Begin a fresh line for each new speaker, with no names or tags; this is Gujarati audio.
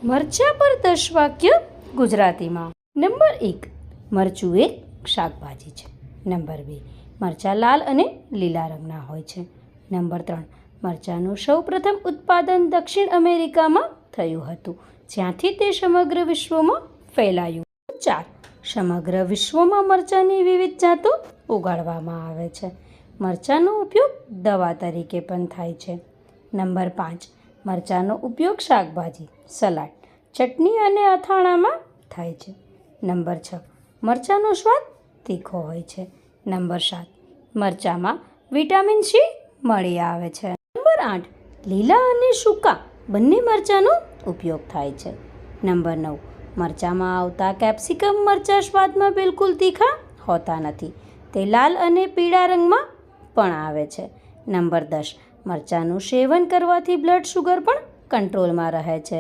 મરચાં પર 10 વાક્ય ગુજરાતીમાં. નંબર 1, મરચું એક શાકભાજી છે. નંબર 2, મરચાં લાલ અને લીલા રંગના હોય છે. નંબર 3, મરચાંનું સૌપ્રથમ ઉત્પાદન દક્ષિણ અમેરિકામાં થયું હતું, જ્યાંથી તે સમગ્ર વિશ્વમાં ફેલાયું. 4, સમગ્ર વિશ્વમાં મરચાંની વિવિધ જાતો ઉગાડવામાં આવે છે. મરચાંનો ઉપયોગ દવા તરીકે પણ થાય છે. નંબર 5, મરચાંનો ઉપયોગ શાકભાજી, સલાડ, ચટણી અને અથાણાંમાં થાય છે. નંબર 6, મરચાંનો સ્વાદ તીખો હોય છે. નંબર 7, મરચાંમાં વિટામિન સી મળી આવે છે. નંબર 8, લીલા અને સૂકા બંને મરચાંનો ઉપયોગ થાય છે. નંબર 9, મરચાંમાં આવતા કેપ્સિકમ મરચાં સ્વાદમાં બિલકુલ તીખા હોતા નથી. તે લાલ અને પીળા રંગમાં પણ આવે છે. નંબર 10, મરચાંનું સેવન કરવાથી બ્લડ શુગર પણ કંટ્રોલમાં રહે છે.